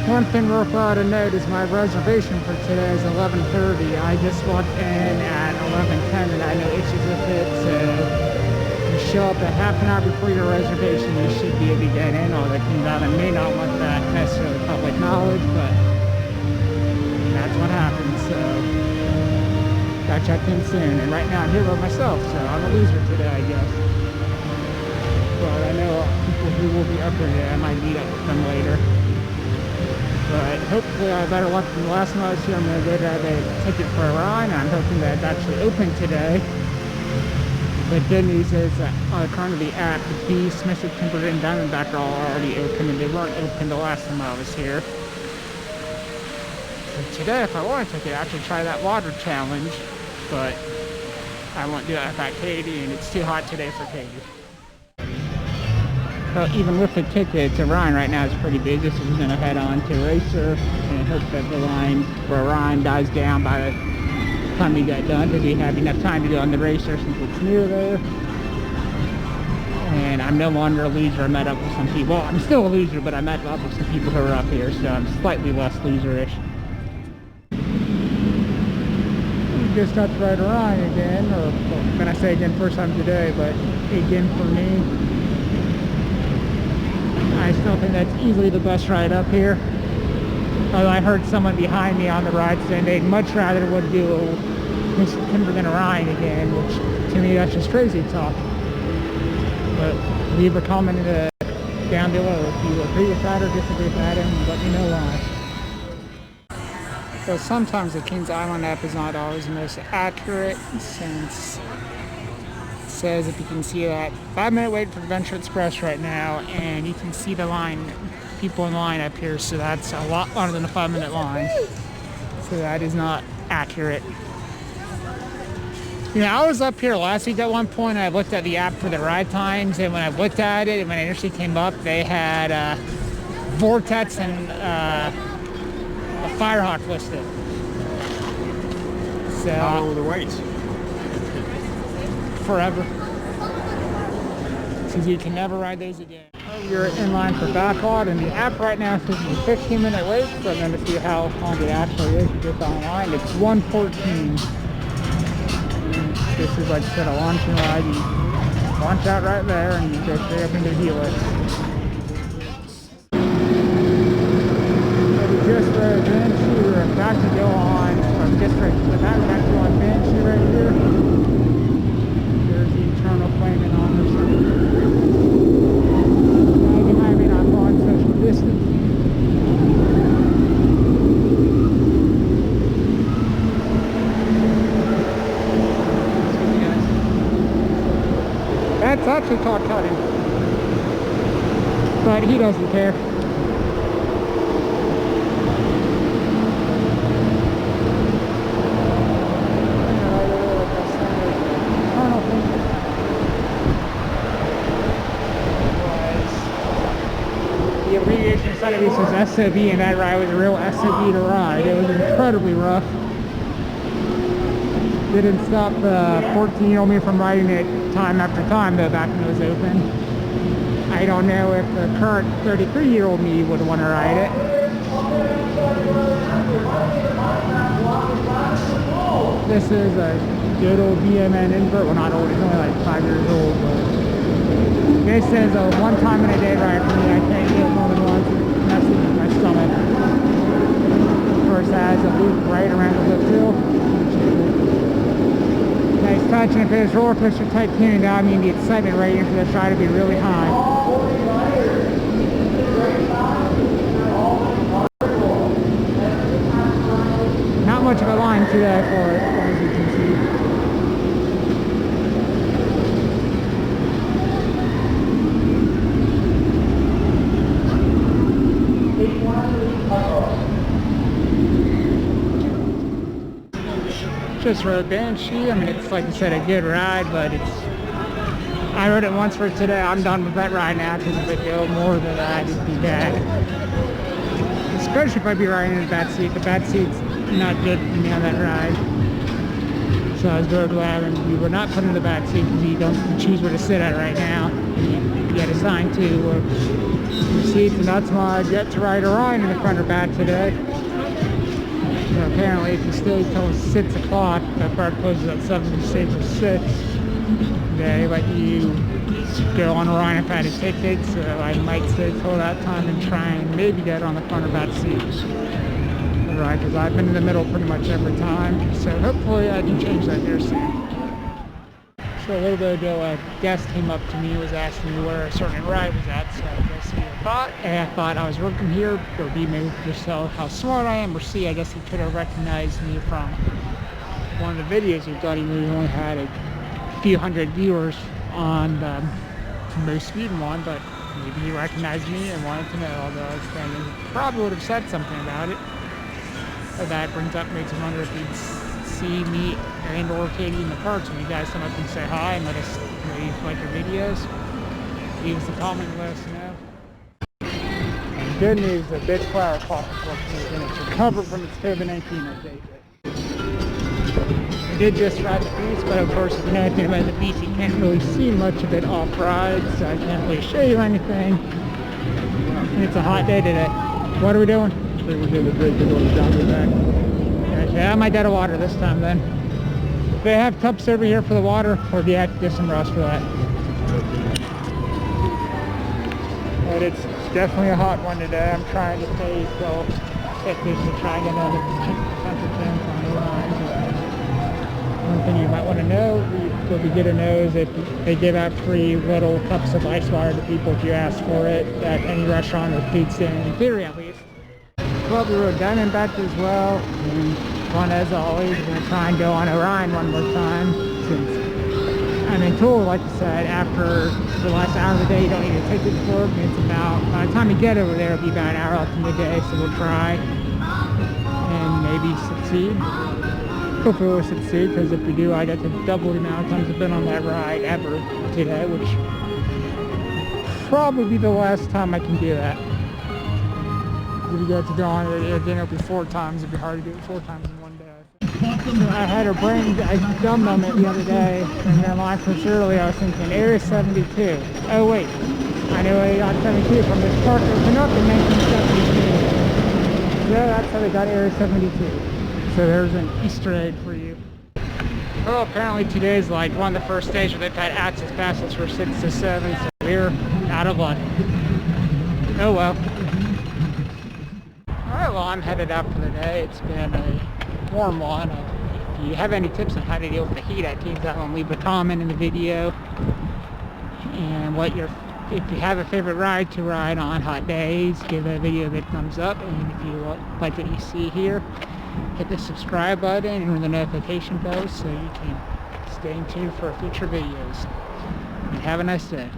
One thing worthwhile to note is my reservation for today is 11:30. I just walked in at 11:10 and I had no issues with it, so you show up a half an hour before your reservation, you should be able to get in. Although I may not want that necessarily public knowledge, but that's what happens. So got checked in soon, and right now I'm here by myself, so I'm a loser today, I guess. But I know people who will be up here today. I might meet up with them later. But hopefully I have better luck than the last time I was here. I'm going to go grab a ticket for Orion. I'm hoping that it's actually open today. The good news is that according to the app, the Beast, Mr. Timber, and Diamondback are all already open, and they weren't open the last time I was here. So today, if I want to take it, I actually try that water challenge, but I won't do that without Katie, and it's too hot today for Katie. Well, even with the tickets, Orion right now is pretty busy, so we're going to head on to Racer and hope that the line for Orion dies down by the time we get done, because we have enough time to go on the Racer since it's near there. And I'm no longer a loser. I met up with some people. Well, I'm still a loser, but I met up with some people who are up here, so I'm slightly less loser-ish. We just got to ride Orion again, or well, when I say again, first time today, but again for me. I still think that's easily the best ride up here. Although I heard someone behind me on the ride saying they'd much rather would do Mr. Timber than Orion again, which to me that's just crazy talk. But leave a comment down below if you agree with that or disagree with that, and let me know why. So sometimes the Kings Island app is not always the most accurate, since says, if you can see that 5-minute wait for Adventure Express right now, and you can see the line, people in line up here, so that's a lot longer than a 5-minute line, so that is not accurate. You know, I was up here last week at one point, and I looked at the app for the ride times, and when I looked at it, and when it initially came up, they had Vortex and a Firehawk listed. So how long were the waits? Forever. Because you can never ride those again. You're in line for backlot, and the app right now says it's a 15-minute wait, so I'm going to see how long it actually is just online. It's 1:14. This is, like I said, a launching ride. You launch out right there, and you go straight up into the helix. So we just rode Banshee. We're about to go on, or just right, we're about to go on Banshee right here. Internal flaming on or something. Now you might be not going social distance. That's actually called cutting. But he doesn't care. The abbreviation inside of it says SOB, and that ride was a real SOB to ride. It was incredibly rough. Didn't stop the 14-year-old me from riding it time after time, though, back when it was open. I don't know if the current 33-year-old me would want to ride it. This is a good old BMN invert. Well, not old, it's only like 5 years old, but this is a one-time in a day ride for me. I can't do it more than once. It messes with my stomach. Of course, it has a loop right around the lift hill. Nice touch, and if it was roller coaster type tuning, that would mean the excitement rating for this ride to be really high. Not much of a line today for it, as you can see. Just rode Banshee. I mean, it's like I said, a good ride, but I rode it once for today. I'm done with that ride now, because if it go more than that, it'd be bad. Especially if I'd be riding in the back seat. The back seat's not good for me on that ride. So I was very glad, and we were not put in the back seat because you don't choose where to sit at right now. You get assigned to seats, and that's my Get to Ride Orion in the front or back today. So apparently if you stay till 6 o'clock, the park closes at 7 to stay till 6. They let you go on Orion if I had a ticket, so I might stay till that time and try and maybe get on the front or back seats. Right, because I've been in the middle pretty much every time, so hopefully I can change that here soon. So a little bit ago, a guest came up to me and was asking me where a certain ride was at, so I guess he thought, and I thought I was working here, or B, maybe just tell how smart I am, or C, I guess he could have recognized me from one of the videos he thought he only had a few hundred viewers on the most recent one, but maybe he recognized me and wanted to know, although I was thinking he probably would have said something about it. So that makes me wonder if he'd see me and or Katie in the parks when you guys come up and say hi and let us know you like your videos. Leave us a comment and let us know. And good news, the Big Flower Park is recovered from its COVID-19 update. I did just ride the beach, but of course if you know anything about the beach, you can't really see much of it off-ride, so I can't really show you anything. And it's a hot day today. What are we doing? We're doing the bridge to go to Diamondback. Yeah, I might get a water this time then. They have cups over here for the water, or do you have to give some rest for that? But it's definitely a hot one today. I'm trying to stay till 6 to try and get another temperature on the line. One thing you might want to know, what we get to know is if they give out free little cups of ice water to people if you ask for it at any restaurant or food stand, in theory at least. Well, we rode Diamondback as well, and fun as always. We're going to try and go on Orion one more time, since I'm in total, like I said, after the last hour of the day, you don't need a ticket for it. It's about, by the time we get over there, it'll be about an hour left in the day, so we'll try and maybe succeed. Hopefully we'll succeed, because if we do, I get to double the amount of times I've been on that ride ever today, which will probably be the last time I can do that. If you get to go on it again, it'll be 4 times. It'd be hard to do it 4 times in one day. I had a dumb moment the other day, and then line for early, I was thinking Area 72. Oh wait, I know Area 72 from this park opened up in 1972. Yeah, that's how they got Area 72. So there's an Easter egg for you. Well, apparently today's like one of the first days where they've had access passes for 6 to 7, so we're out of luck. Oh well. Alright, well, I'm headed out for the day. It's been a warm one. If you have any tips on how to deal with the heat, please leave a comment in the video. And if you have a favorite ride to ride on hot days, give that video a big thumbs up. And if you like what you see here, hit the subscribe button and ring the notification bell so you can stay in tune for future videos. And have a nice day.